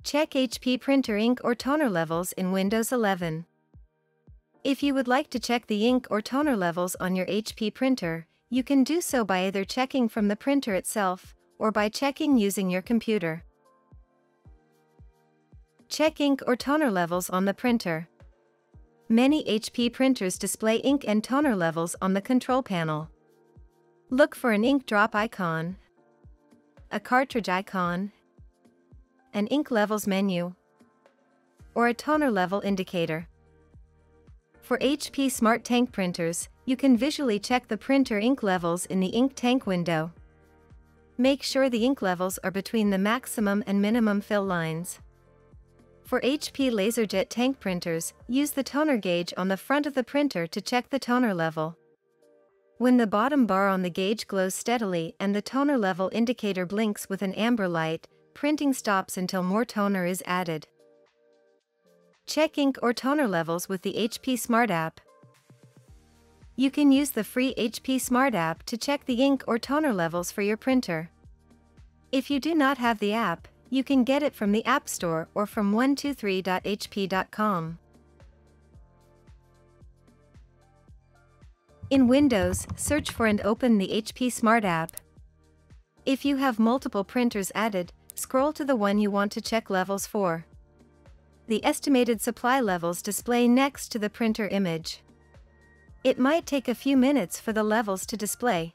Check HP printer ink or toner levels in Windows 11. If you would like to check the ink or toner levels on your HP printer, you can do so by either checking from the printer itself, or by checking using your computer. Check ink or toner levels on the printer. Many HP printers display ink and toner levels on the control panel. Look for an ink drop icon, a cartridge icon, an ink levels menu, or a toner level indicator. For HP Smart Tank printers, you can visually check the printer ink levels in the ink tank window. Make sure the ink levels are between the maximum and minimum fill lines. For HP LaserJet tank printers, use the toner gauge on the front of the printer to check the toner level. When the bottom bar on the gauge glows steadily and the toner level indicator blinks with an amber light, printing stops until more toner is added. Check ink or toner levels with the HP Smart app. You can use the free HP Smart app to check the ink or toner levels for your printer. If you do not have the app, you can get it from the App Store or from 123.hp.com. In Windows, search for and open the HP Smart app. If you have multiple printers added, scroll to the one you want to check levels for. The estimated supply levels display next to the printer image. It might take a few minutes for the levels to display.